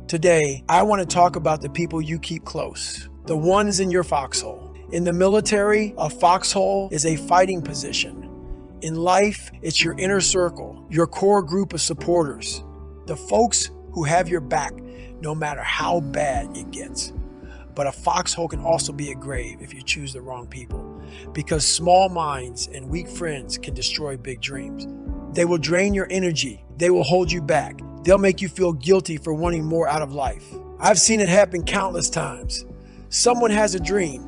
Today, I want to talk about the people you keep close, the ones in your foxhole. In the military, a foxhole is a fighting position. In life, it's your inner circle, your core group of supporters, the folks who have your back no matter how bad it gets. But a foxhole can also be a grave if you choose the wrong people, because small minds and weak friends can destroy big dreams. They will drain your energy. They will hold you back. They'll make you feel guilty for wanting more out of life. I've seen it happen countless times. Someone has a dream.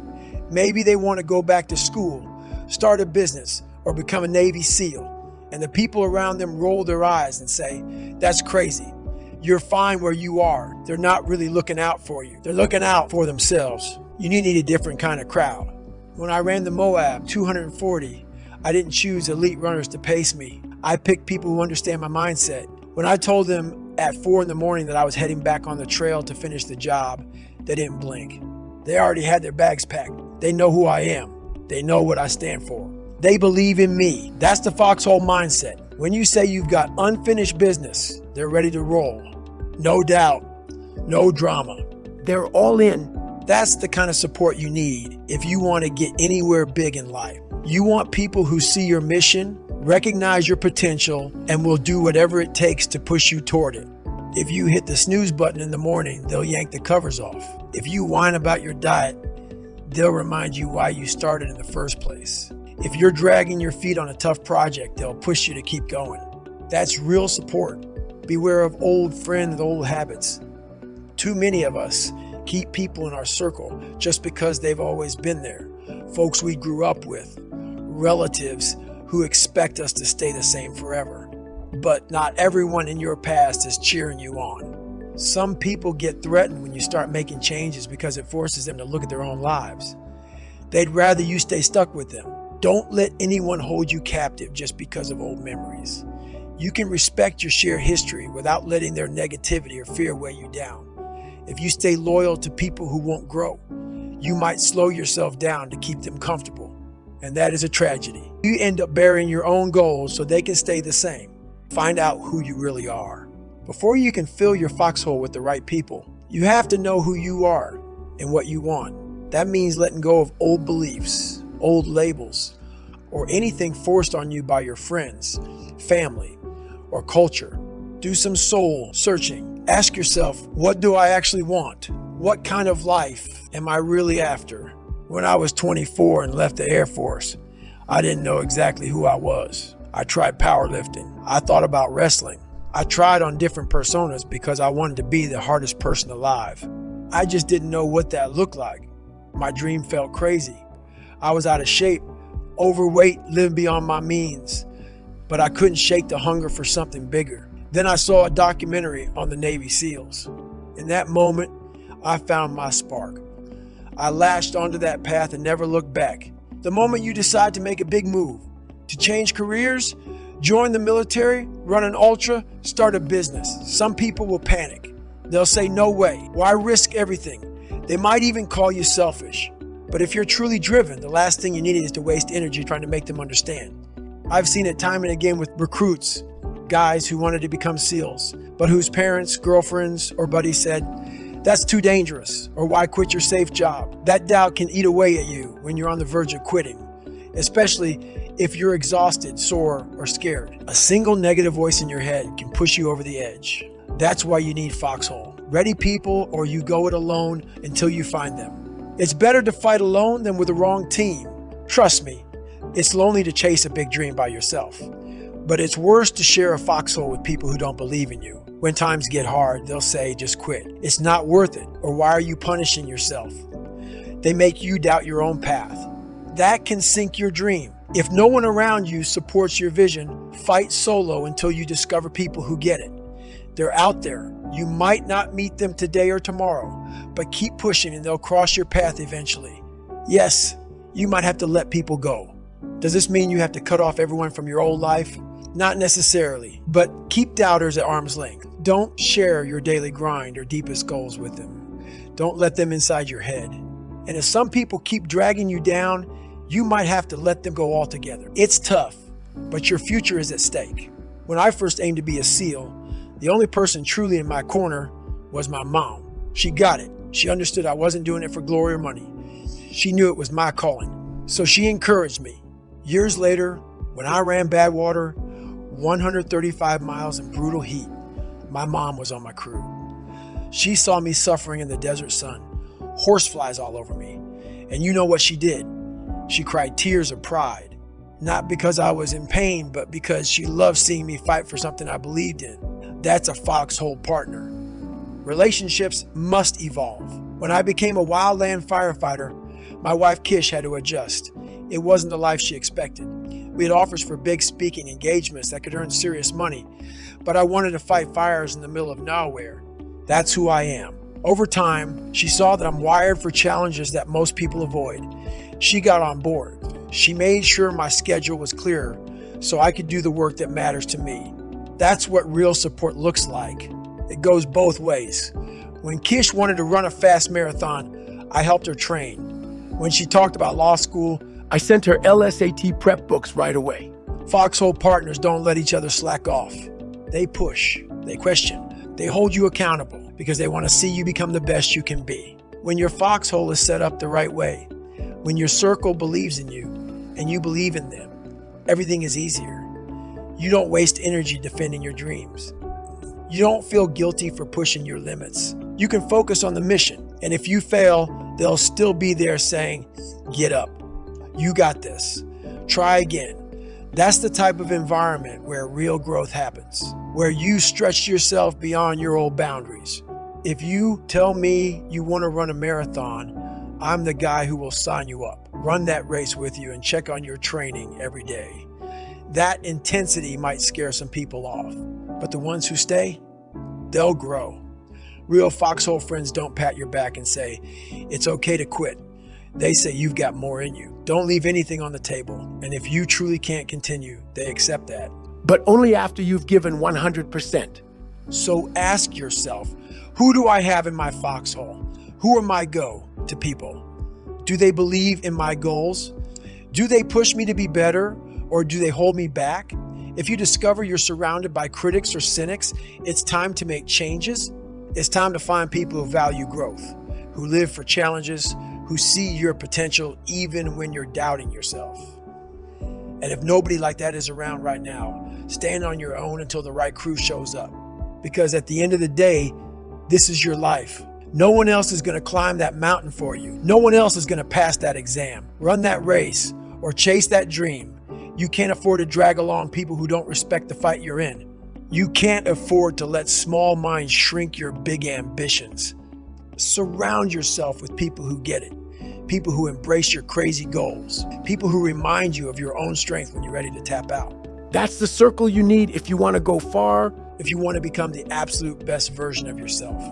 Maybe they want to go back to school, start a business, or become a Navy SEAL. And the people around them roll their eyes and say, "That's crazy. You're fine where you are." They're not really looking out for you. They're looking out for themselves. You need a different kind of crowd. When I ran the Moab 240, I didn't choose elite runners to pace me. I picked people who understand my mindset. When I told them at 4 in the morning that I was heading back on the trail to finish the job, they didn't blink. They already had their bags packed. They know who I am. They know what I stand for. They believe in me. That's the foxhole mindset. When you say you've got unfinished business, they're ready to roll. No doubt, no drama. They're all in. That's the kind of support you need if you want to get anywhere big in life. You want people who see your mission, recognize your potential, and will do whatever it takes to push you toward it. If you hit the snooze button in the morning, they'll yank the covers off. If you whine about your diet, they'll remind you why you started in the first place. If you're dragging your feet on a tough project, they'll push you to keep going. That's real support. Beware of old friends with old habits. Too many of us keep people in our circle just because they've always been there. Folks we grew up with, relatives who expect us to stay the same forever. But not everyone in your past is cheering you on. Some people get threatened when you start making changes because it forces them to look at their own lives. They'd rather you stay stuck with them. Don't let anyone hold you captive just because of old memories. You can respect your shared history without letting their negativity or fear weigh you down. If you stay loyal to people who won't grow, you might slow yourself down to keep them comfortable. And that is a tragedy. You end up burying your own goals so they can stay the same. Find out who you really are. Before you can fill your foxhole with the right people, you have to know who you are and what you want. That means letting go of old beliefs, old labels, or anything forced on you by your friends, family, or culture. Do some soul searching. Ask yourself, what do I actually want? What kind of life am I really after? When I was 24 and left the Air Force, I didn't know exactly who I was. I tried powerlifting. I thought about wrestling. I tried on different personas because I wanted to be the hardest person alive. I just didn't know what that looked like. My dream felt crazy. I was out of shape, overweight, living beyond my means, but I couldn't shake the hunger for something bigger. Then I saw a documentary on the Navy SEALs. In that moment, I found my spark. I lashed onto that path and never looked back. The moment you decide to make a big move, to change careers, join the military, run an ultra, start a business, some people will panic. They'll say, "No way. Why risk everything?" They might even call you selfish. But if you're truly driven, the last thing you need is to waste energy trying to make them understand. I've seen it time and again with recruits, guys who wanted to become SEALs, but whose parents, girlfriends, or buddies said, "That's too dangerous," or "Why quit your safe job?" That doubt can eat away at you when you're on the verge of quitting, especially if you're exhausted, sore, or scared. A single negative voice in your head can push you over the edge. That's why you need foxhole. Ready people, or you go it alone until you find them. It's better to fight alone than with the wrong team. Trust me, it's lonely to chase a big dream by yourself. But it's worse to share a foxhole with people who don't believe in you. When times get hard, they'll say, "Just quit. It's not worth it," or "Why are you punishing yourself?" They make you doubt your own path. That can sink your dream. If no one around you supports your vision, fight solo until you discover people who get it. They're out there. You might not meet them today or tomorrow, but keep pushing and they'll cross your path eventually. Yes, you might have to let people go. Does this mean you have to cut off everyone from your old life? Not necessarily, but keep doubters at arm's length. Don't share your daily grind or deepest goals with them. Don't let them inside your head. And if some people keep dragging you down, you might have to let them go altogether. It's tough, but your future is at stake. When I first aimed to be a SEAL, the only person truly in my corner was my mom. She got it. She understood I wasn't doing it for glory or money. She knew it was my calling. So she encouraged me. Years later, when I ran Badwater, 135 miles in brutal heat, my mom was on my crew. She saw me suffering in the desert sun, horseflies all over me. And you know what she did? She cried tears of pride, not because I was in pain, but because she loved seeing me fight for something I believed in. That's a foxhole partner. Relationships must evolve. When I became a wildland firefighter, my wife Kish had to adjust. It wasn't the life she expected. We had offers for big speaking engagements that could earn serious money, but I wanted to fight fires in the middle of nowhere. That's who I am. Over time, she saw that I'm wired for challenges that most people avoid. She got on board. She made sure my schedule was clearer so I could do the work that matters to me. That's what real support looks like. It goes both ways. When Kish wanted to run a fast marathon, I helped her train. When she talked about law school, I sent her LSAT prep books right away. Foxhole partners don't let each other slack off. They push, they question, they hold you accountable because they want to see you become the best you can be. When your foxhole is set up the right way, when your circle believes in you and you believe in them, everything is easier. You don't waste energy defending your dreams. You don't feel guilty for pushing your limits. You can focus on the mission, and if you fail, they'll still be there saying, "Get up. You got this. Try again." That's the type of environment where real growth happens, where you stretch yourself beyond your old boundaries. If you tell me you want to run a marathon, I'm the guy who will sign you up, run that race with you, and check on your training every day. That intensity might scare some people off, but the ones who stay, they'll grow. Real foxhole friends don't pat your back and say, "It's okay to quit." They say you've got more in you. Don't leave anything on the table. And if you truly can't continue, they accept that. But only after you've given 100%. So ask yourself, who do I have in my foxhole? Who are my go-to people? Do they believe in my goals? Do they push me to be better, or do they hold me back? If you discover you're surrounded by critics or cynics, it's time to make changes. It's time to find people who value growth, who live for challenges, who see your potential even when you're doubting yourself. And if nobody like that is around right now, stand on your own until the right crew shows up. Because at the end of the day, this is your life. No one else is going to climb that mountain for you. No one else is going to pass that exam, run that race, or chase that dream. You can't afford to drag along people who don't respect the fight you're in. You can't afford to let small minds shrink your big ambitions. Surround yourself with people who get it, people who embrace your crazy goals, people who remind you of your own strength when you're ready to tap out. That's the circle you need if you want to go far, if you want to become the absolute best version of yourself.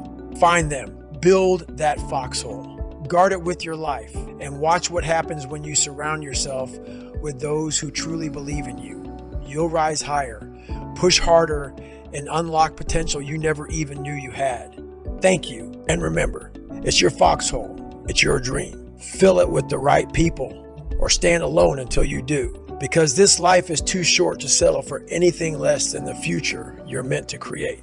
Find them, build that foxhole, guard it with your life, and watch what happens when you surround yourself with those who truly believe in you. You'll rise higher, push harder, and unlock potential you never even knew you had. Thank you. And remember, it's your foxhole. It's your dream. Fill it with the right people, or stand alone until you do. Because this life is too short to settle for anything less than the future you're meant to create.